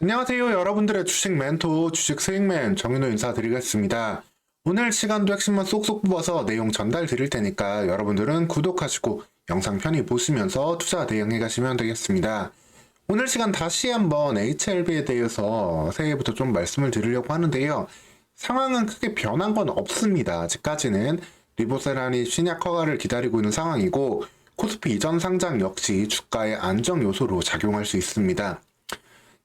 안녕하세요. 여러분들의 주식 멘토, 주식 수익맨 정윤호 인사드리겠습니다. 오늘 시간도 핵심만 쏙쏙 뽑아서 내용 전달 드릴 테니까 여러분들은 구독하시고 영상 편히 보시면서 투자 대응해 가시면 되겠습니다. 오늘 시간 다시 한번 HLB에 대해서 새해부터 좀 말씀을 드리려고 하는데요. 상황은 크게 변한 건 없습니다. 아직까지는 리보세란이 신약 허가를 기다리고 있는 상황이고 코스피 이전 상장 역시 주가의 안정 요소로 작용할 수 있습니다.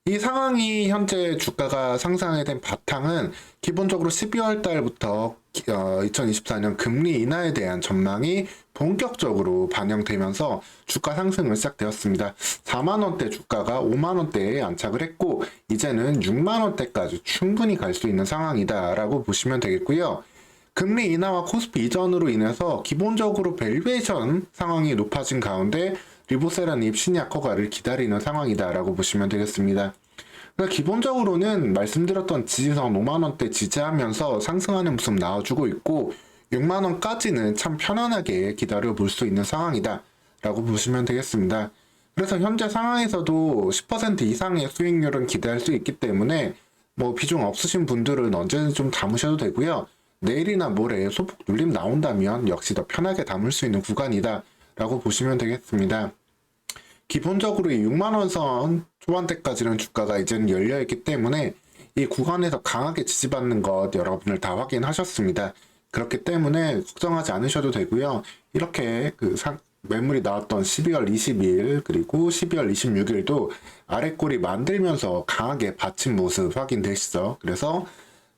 이 상황이 현재 주가가 상승하게 된 바탕은 기본적으로 12월 달부터 2024년 금리 인하에 대한 전망이 본격적으로 반영되면서 주가 상승은 시작되었습니다. 4만원대 주가가 5만원대에 안착을 했고 이제는 6만원대까지 충분히 갈 수 있는 상황이다 라고 보시면 되겠고요. 금리 인하와 코스피 이전으로 인해서 기본적으로 밸류에이션 상황이 높아진 가운데 리보세란 입신약 허가를 기다리는 상황이다라고 보시면 되겠습니다. 그러니까 기본적으로는 말씀드렸던 지지선 5만원대 지지하면서 상승하는 모습 나와주고 있고 6만원까지는 참 편안하게 기다려 볼 수 있는 상황이다 라고 보시면 되겠습니다. 그래서 현재 상황에서도 10% 이상의 수익률은 기대할 수 있기 때문에 뭐 비중 없으신 분들은 언제든 좀 담으셔도 되고요. 내일이나 모레 소폭 눌림 나온다면 역시 더 편하게 담을 수 있는 구간이다 라고 보시면 되겠습니다. 기본적으로 이 6만원 선 초반대까지는 주가가 이제는 열려있기 때문에 이 구간에서 강하게 지지받는 것 여러분들 다 확인하셨습니다. 그렇기 때문에 걱정하지 않으셔도 되고요. 이렇게 매물이 나왔던 12월 20일 그리고 12월 26일도 아랫골이 만들면서 강하게 받친 모습 확인되시죠. 그래서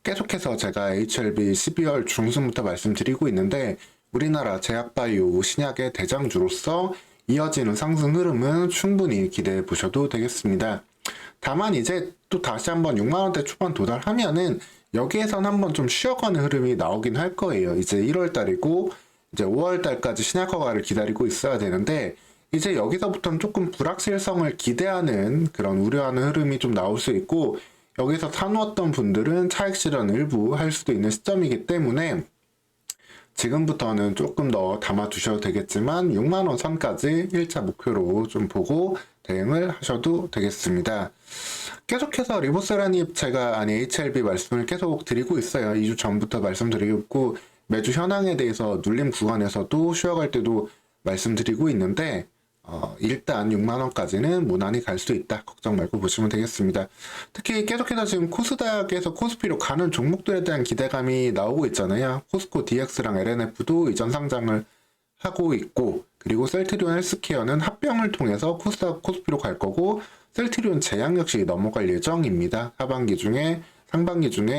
계속해서 제가 HLB 12월 중순부터 말씀드리고 있는데 우리나라 제약바이오 신약의 대장주로서 이어지는 상승 흐름은 충분히 기대해 보셔도 되겠습니다. 다만 이제 또 다시 한번 6만원대 초반 도달하면은 여기에선 한번 좀 쉬어가는 흐름이 나오긴 할 거예요. 이제 1월달이고 이제 5월달까지 신약 허가를 기다리고 있어야 되는데 이제 여기서부터는 조금 불확실성을 기대하는 그런 우려하는 흐름이 좀 나올 수 있고 여기서 사놓았던 분들은 차익 실현 일부 할 수도 있는 시점이기 때문에 지금부터는 조금 더 담아두셔도 되겠지만 6만원 선까지 1차 목표로 좀 보고 대응을 하셔도 되겠습니다. 계속해서 리보세란이 제가 HLB 말씀을 계속 드리고 있어요. 2주 전부터 말씀드리고 있고 매주 현황에 대해서 눌림 구간에서도 쉬어갈 때도 말씀드리고 있는데 일단 6만원까지는 무난히 갈 수 있다. 걱정 말고 보시면 되겠습니다. 특히 계속해서 지금 코스닥에서 코스피로 가는 종목들에 대한 기대감이 나오고 있잖아요. 포스코 DX랑 LNF도 이전 상장을 하고 있고 그리고 셀트리온 헬스케어는 합병을 통해서 코스닥 코스피로 갈 거고 셀트리온 제약 역시 넘어갈 예정입니다. 상반기 중에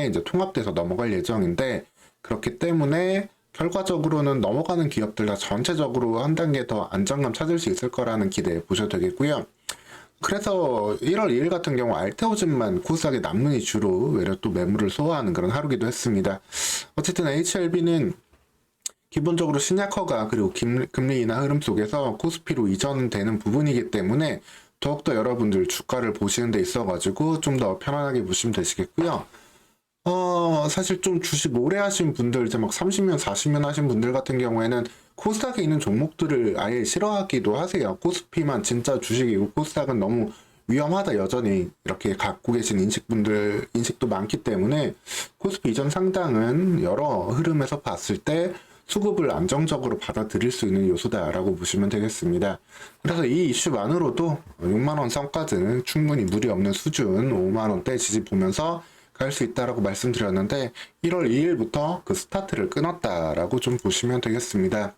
이제 통합돼서 넘어갈 예정인데 그렇기 때문에 결과적으로는 넘어가는 기업들과 전체적으로 한 단계 더 안정감 찾을 수 있을 거라는 기대해 보셔도 되겠고요. 그래서 1월 2일 같은 경우 알테오즘만 코스닥에 남는 이슈로 외려 또 매물을 소화하는 그런 하루기도 했습니다. 어쨌든 HLB는 기본적으로 신약 허가 그리고 금리 인하 흐름 속에서 코스피로 이전되는 부분이기 때문에 더욱더 여러분들 주가를 보시는 데 있어가지고 좀 더 편안하게 보시면 되시겠고요. 사실 좀 주식 오래 하신 분들, 이제 막 30년, 40년 하신 분들 같은 경우에는 코스닥에 있는 종목들을 아예 싫어하기도 하세요. 코스피만 진짜 주식이고 코스닥은 너무 위험하다 여전히 이렇게 갖고 계신 인식도 많기 때문에 코스피 이전 상당은 여러 흐름에서 봤을 때 수급을 안정적으로 받아들일 수 있는 요소다라고 보시면 되겠습니다. 그래서 이 이슈만으로도 6만원 선까지는 충분히 무리 없는 수준 5만원대 지지 보면서 갈 수 있다라고 말씀드렸는데 1월 2일부터 그 스타트를 끊었다라고 좀 보시면 되겠습니다.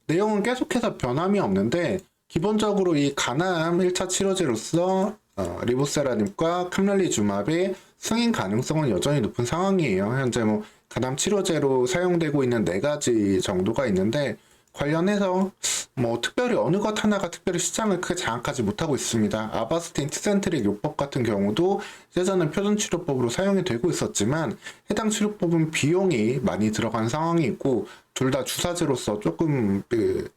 내용은 계속해서 변함이 없는데 기본적으로 이 간암 1차 치료제로서 리보세라닙과 캄랄리주맙의 승인 가능성은 여전히 높은 상황이에요. 현재 뭐 간암 치료제로 사용되고 있는 4가지 정도가 있는데 관련해서 뭐 특별히 어느 것 하나가 특별히 시장을 크게 장악하지 못하고 있습니다. 아바스틴 티센트릭 요법 같은 경우도 예전에 표준치료법으로 사용이 되고 있었지만 해당 치료법은 비용이 많이 들어간 상황이 있고 둘 다 주사제로서 조금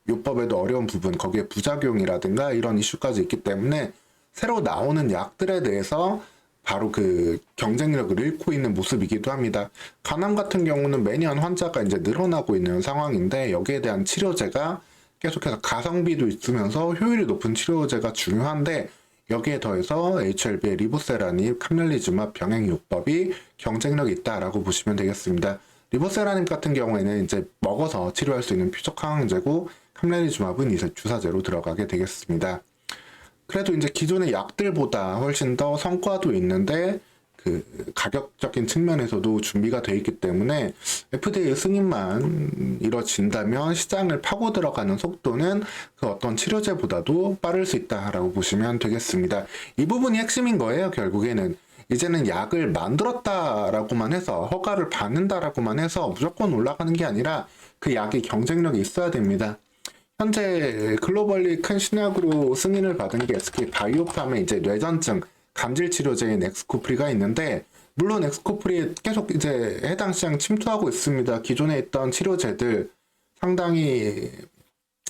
요법에도 어려운 부분 거기에 부작용이라든가 이런 이슈까지 있기 때문에 새로 나오는 약들에 대해서 바로 그 경쟁력을 잃고 있는 모습이기도 합니다. 간암 같은 경우는 매년 환자가 이제 늘어나고 있는 상황인데 여기에 대한 치료제가 계속해서 가성비도 있으면서 효율이 높은 치료제가 중요한데 여기에 더해서 HLB의 리보세라닙, 카멜리즈맙 병행요법이 경쟁력이 있다라고 보시면 되겠습니다. 리보세라닙 같은 경우에는 이제 먹어서 치료할 수 있는 표적 항생제고, 카멜리즈맙은 이제 주사제로 들어가게 되겠습니다. 그래도 이제 기존의 약들보다 훨씬 더 성과도 있는데 그 가격적인 측면에서도 준비가 되어 있기 때문에 FDA 승인만 이뤄진다면 시장을 파고 들어가는 속도는 그 어떤 치료제보다도 빠를 수 있다라고 보시면 되겠습니다. 이 부분이 핵심인 거예요. 결국에는 이제는 약을 만들었다라고만 해서, 허가를 받는다라고만 해서 무조건 올라가는 게 아니라 그 약이 경쟁력이 있어야 됩니다. 현재 글로벌리 큰 신약으로 승인을 받은 게 SK 바이오팜의 이제 뇌전증 감질 치료제인 엑스코프리가 있는데, 물론 엑스코프리 계속 이제 해당 시장 침투하고 있습니다. 기존에 있던 치료제들 상당히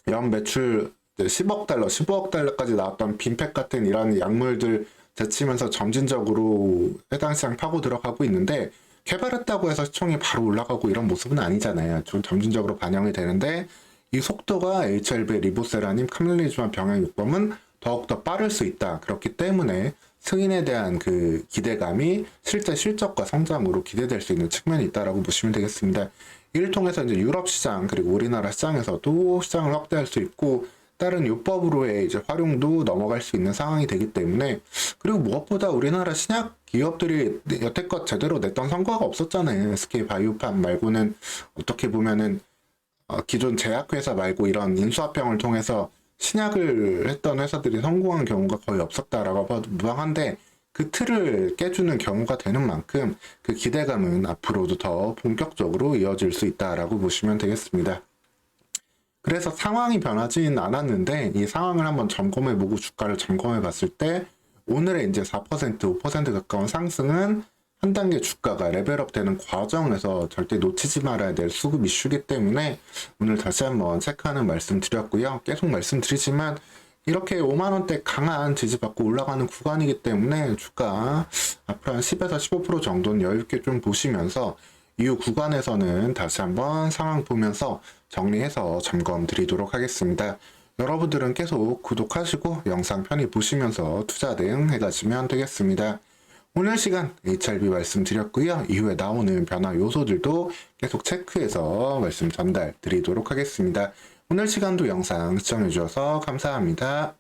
연 매출 10억 달러, 15억 달러까지 나왔던 빈팩 같은 이런 약물들 제치면서 점진적으로 해당 시장 파고 들어가고 있는데, 개발했다고 해서 시총이 바로 올라가고 이런 모습은 아니잖아요. 좀 점진적으로 반영이 되는데, 이 속도가 HLB, 리보세라닙, 카멜리즈마 병행요법은 더욱더 빠를 수 있다. 그렇기 때문에 승인에 대한 그 기대감이 실제 실적과 성장으로 기대될 수 있는 측면이 있다라고 보시면 되겠습니다. 이를 통해서 이제 유럽 시장 그리고 우리나라 시장에서도 시장을 확대할 수 있고, 다른 요법으로의 이제 활용도 넘어갈 수 있는 상황이 되기 때문에, 그리고 무엇보다 우리나라 신약 기업들이 여태껏 제대로 냈던 성과가 없었잖아요. SK 바이오팜 말고는 어떻게 보면은 기존 제약회사 말고 이런 인수합병을 통해서 신약을 했던 회사들이 성공한 경우가 거의 없었다라고 봐도 무방한데, 그 틀을 깨주는 경우가 되는 만큼 그 기대감은 앞으로도 더 본격적으로 이어질 수 있다라고 보시면 되겠습니다. 그래서 상황이 변하진 않았는데, 이 상황을 한번 점검해보고 주가를 점검해봤을 때 오늘의 이제 4%, 5% 가까운 상승은 한 단계 주가가 레벨업 되는 과정에서 절대 놓치지 말아야 될 수급 이슈이기 때문에 오늘 다시 한번 체크하는 말씀 드렸고요. 계속 말씀드리지만 이렇게 5만원대 강한 지지받고 올라가는 구간이기 때문에 주가 앞으로 한 10에서 15% 정도는 여유있게 좀 보시면서 이후 구간에서는 다시 한번 상황 보면서 정리해서 점검 드리도록 하겠습니다. 여러분들은 계속 구독하시고 영상 편히 보시면서 투자 대응 해가시면 되겠습니다. 오늘 시간 HRB 말씀드렸고요. 이후에 나오는 변화 요소들도 계속 체크해서 말씀 전달 드리도록 하겠습니다. 오늘 시간도 영상 시청해주셔서 감사합니다.